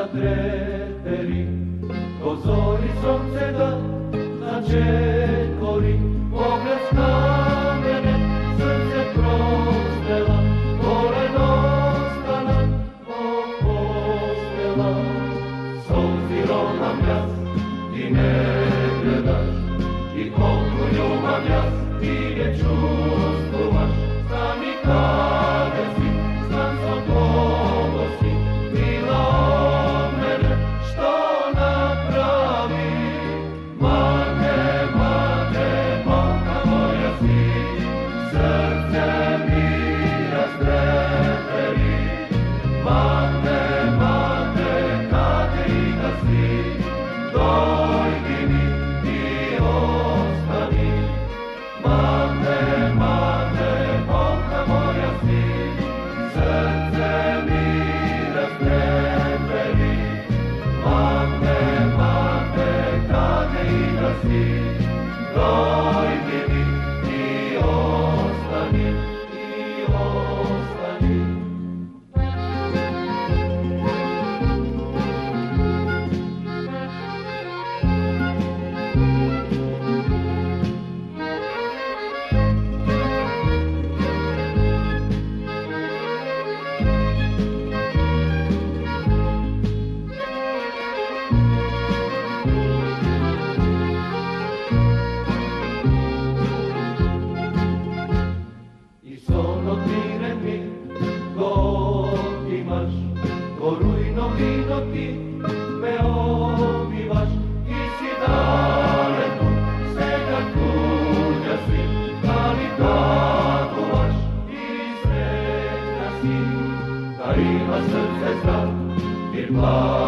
затрепери, ko zori sonce da začekori, pogled kamene, srce prostela, pored ostana popostela. S obzirom na mjas ti ne gledaš, i koliko ljubav jas ti ne čustvovaš. Znam i kada si, znam sa kogo si, mila od mene, što napravi. Mate, momka moja si, srce mi rastreperi. Mate, kade i da si, dojdi mi i ostani. Mate, momka moja si, srce mi rastreperi. Mate, kade i da si, dojdi mi i ostani, I sono dire mi dotimaš, ko rujno vino ti me obivaš. Ti si daleko, svega tuđa si, ali tatуваš i srećna si. Da ima srce zdrav i plav